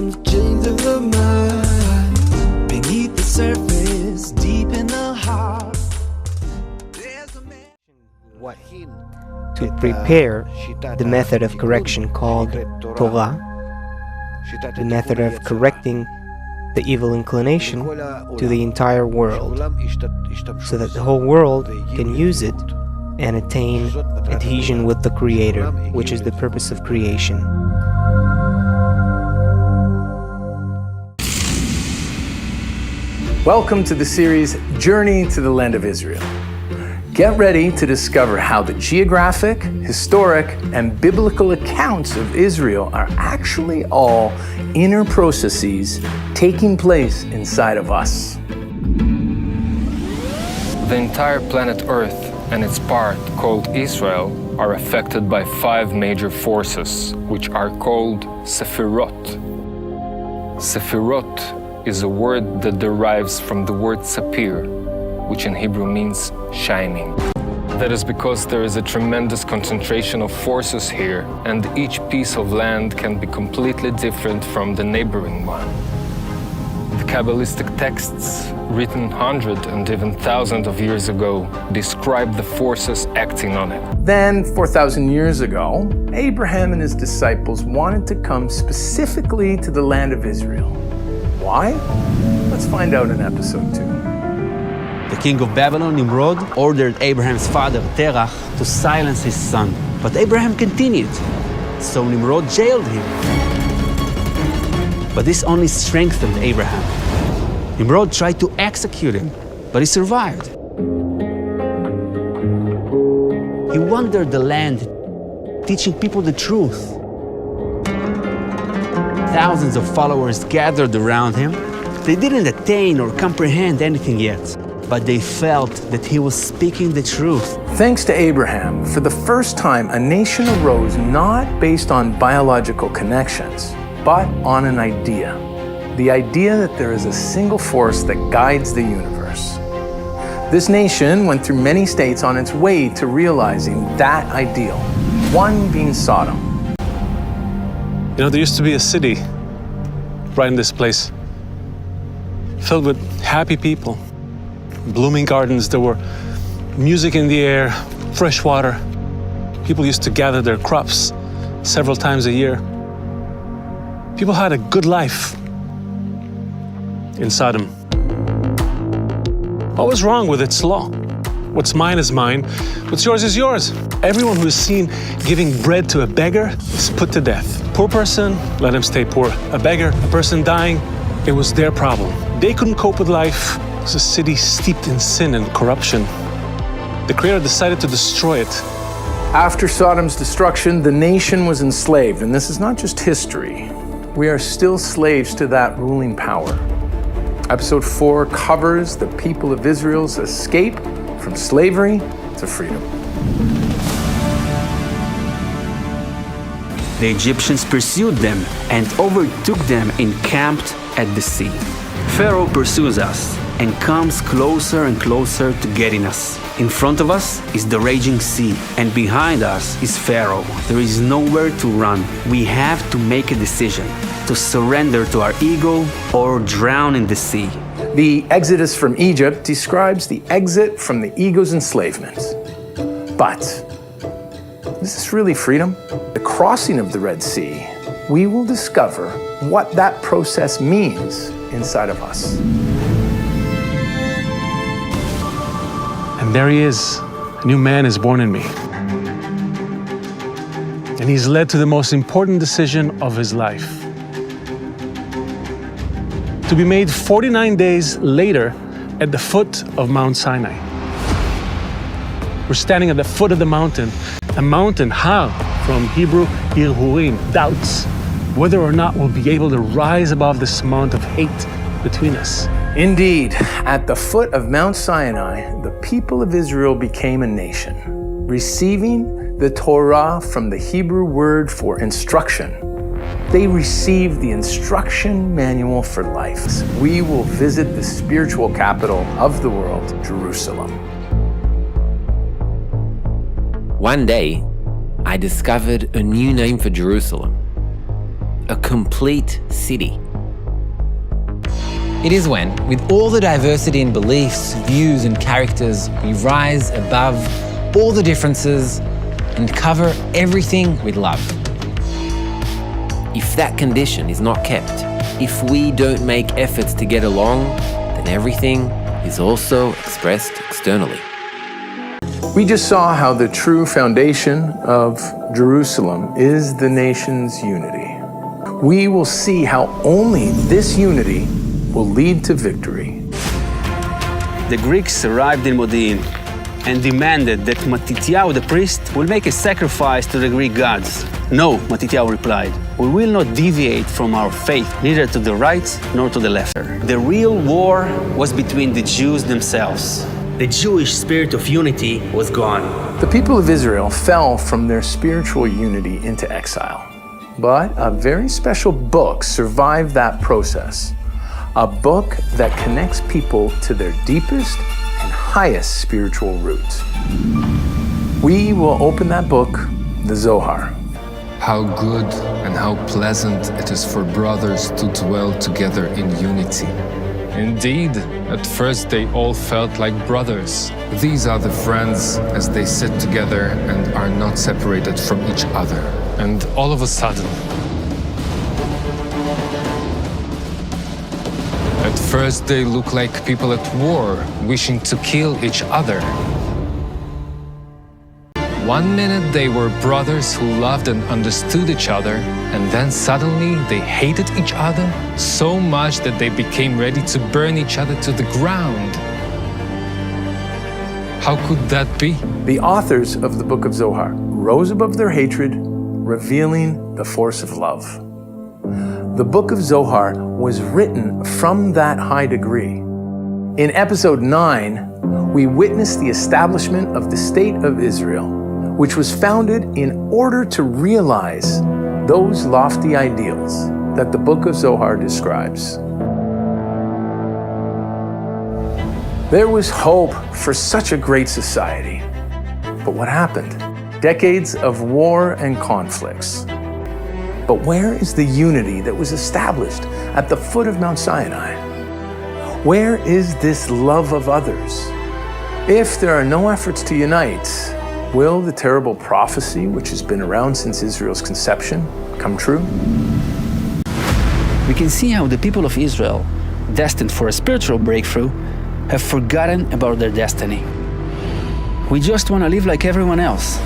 from the chains of the mind. Beneath the surface, deep in the heart, there's a man. To prepare the method of correction called Torah, the method of correcting the evil inclination to the entire world, so that the whole world can use it and attain adhesion with the Creator, which is the purpose of creation. Welcome to the series Journey to the Land of Israel. Get ready to discover how the geographic, historic, and biblical accounts of Israel are actually all inner processes taking place inside of us. The entire planet Earth and its part, called Israel, are affected by 5 major forces, which are called Sefirot. Sefirot is a word that derives from the word sapir, which in Hebrew means shining. That is because there is a tremendous concentration of forces here, and each piece of land can be completely different from the neighboring one. The Kabbalistic texts, written hundreds and even thousands of years ago, describe the forces acting on it. Then, 4,000 years ago, Abraham and his disciples wanted to come specifically to the land of Israel. Why? Let's find out in episode 2. The king of Babylon, Nimrod, ordered Abraham's father, Terach, to silence his son. But Abraham continued, so Nimrod jailed him. But this only strengthened Abraham. Nimrod tried to execute him, but he survived. He wandered the land, teaching people the truth. Thousands of followers gathered around him. They didn't attain or comprehend anything yet, but they felt that he was speaking the truth. Thanks to Abraham, for the first time, a nation arose not based on biological connections, but on an idea. The idea that there is a single force that guides the universe. This nation went through many states on its way to realizing that ideal, one being Sodom. You know, there used to be a city right in this place, filled with happy people, blooming gardens. There were music in the air, fresh water. People used to gather their crops several times a year. People had a good life in Sodom. What was wrong with its law? What's mine is mine, what's yours is yours. Everyone who is seen giving bread to a beggar is put to death. Poor person, let him stay poor. A beggar, a person dying, it was their problem. They couldn't cope with life. It was a city steeped in sin and corruption. The Creator decided to destroy it. After Sodom's destruction, the nation was enslaved, and this is not just history. We are still slaves to that ruling power. Episode 4 covers the people of Israel's escape from slavery to freedom. The Egyptians pursued them and overtook them encamped at the sea. Pharaoh pursues us and comes closer and closer to getting us. In front of us is the raging sea, and behind us is Pharaoh. There is nowhere to run. We have to make a decision to surrender to our ego or drown in the sea. The Exodus from Egypt describes the exit from the ego's enslavement. But is this really freedom? The crossing of the Red Sea, we will discover what that process means inside of us. And there he is. A new man is born in me. And he's led to the most important decision of his life. To be made 49 days later at the foot of Mount Sinai. We're standing at the foot of the mountain. A mountain, Har, from Hebrew, Irhurim, doubts whether or not we'll be able to rise above this mount of hate between us. Indeed, at the foot of Mount Sinai, the people of Israel became a nation, receiving the Torah from the Hebrew word for instruction. They received the instruction manual for life. We will visit the spiritual capital of the world, Jerusalem. One day, I discovered a new name for Jerusalem. a complete city. It is when, with all the diversity in beliefs, views, and characters, we rise above all the differences and cover everything with love. If that condition is not kept, if we don't make efforts to get along, then everything is also expressed externally. We just saw how the true foundation of Jerusalem is the nation's unity. We will see how only this unity will lead to victory. The Greeks arrived in Modi'in and demanded that Matityahu the priest will make a sacrifice to the Greek gods. No, Matityahu replied, we will not deviate from our faith, neither to the right nor to the left. The real war was between the Jews themselves. The Jewish spirit of unity was gone. The people of Israel fell from their spiritual unity into exile. But a very special book survived that process. A book that connects people to their deepest and highest spiritual roots. We will open that book, the Zohar. How good and how pleasant it is for brothers to dwell together in unity. Indeed, at first they all felt like brothers. These are the friends as they sit together and are not separated from each other. And all of a sudden, at first they look like people at war, wishing to kill each other. One minute they were brothers who loved and understood each other, and then suddenly they hated each other so much that they became ready to burn each other to the ground. How could that be? The authors of the Book of Zohar rose above their hatred, revealing the force of love. The Book of Zohar was written from that high degree. In episode 9, we witnessed the establishment of the State of Israel, which was founded in order to realize those lofty ideals that the Book of Zohar describes. There was hope for such a great society. But what happened? Decades of war and conflicts. But where is the unity that was established at the foot of Mount Sinai? Where is this love of others? If there are no efforts to unite, will the terrible prophecy, which has been around since Israel's conception, come true? We can see how the people of Israel, destined for a spiritual breakthrough, have forgotten about their destiny. We just want to live like everyone else,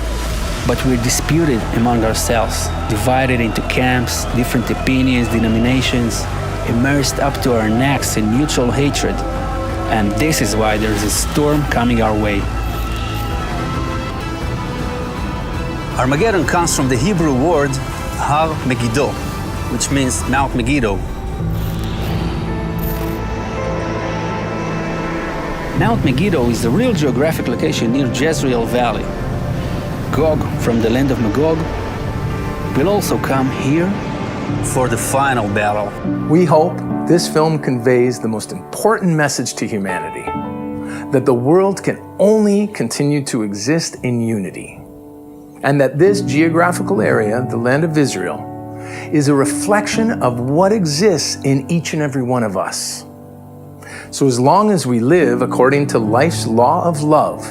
but we're disputed among ourselves, divided into camps, different opinions, denominations, immersed up to our necks in mutual hatred. And this is why there's a storm coming our way. Armageddon comes from the Hebrew word Har Megiddo, which means Mount Megiddo. Mount Megiddo is the real geographic location near Jezreel Valley. Gog, from the land of Magog, will also come here for the final battle. We hope this film conveys the most important message to humanity, that the world can only continue to exist in unity, and that this geographical area, the land of Israel, is a reflection of what exists in each and every one of us. So as long as we live according to life's law of love,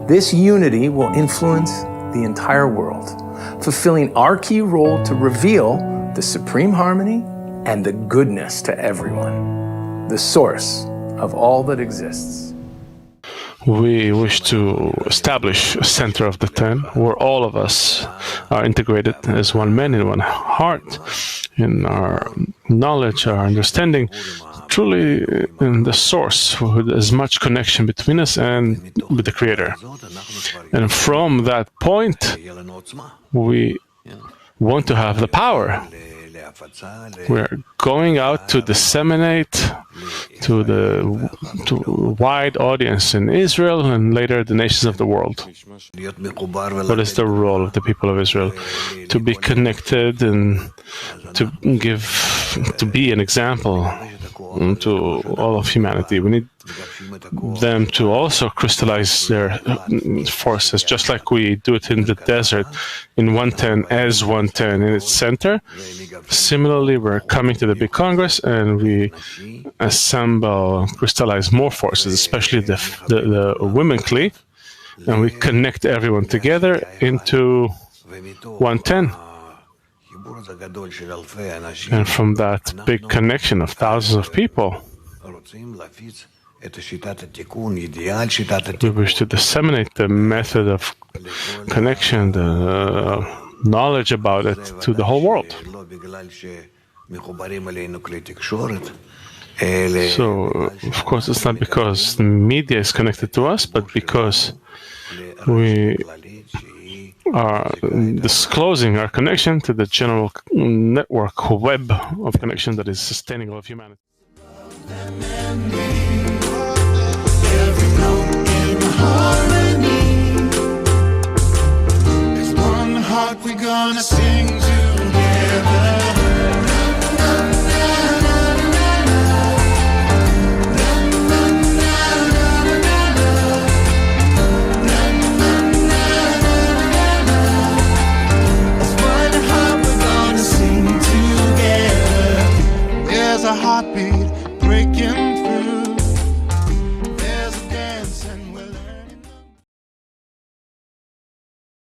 this unity will influence the entire world, fulfilling our key role to reveal the supreme harmony and the goodness to everyone, the source of all that exists. We wish to establish a center of the 10 where all of us are integrated as one man in one heart, in our knowledge, our understanding, truly in the source, with as much connection between us and with the Creator. And from that point, we want to have the power. We're going out to disseminate to a wide audience in Israel and later the nations of the world. What is the role of the people of Israel? To be connected and to be an example to all of humanity. We need them to also crystallize their forces, just like we do it in the desert, in 110 as 110 in its center. Similarly, we're coming to the big Congress and we assemble, crystallize more forces, especially the women clique, and we connect everyone together into 110. And from that big connection of thousands of people, we wish to disseminate the method of connection, the knowledge about it to the whole world. So, of course, it's not because the media is connected to us, but because we are disclosing our connection to the general network web of connection that is sustaining all of humanity. Every note in harmony. There's one heart we're gonna sing together. There's a heartbeat breaking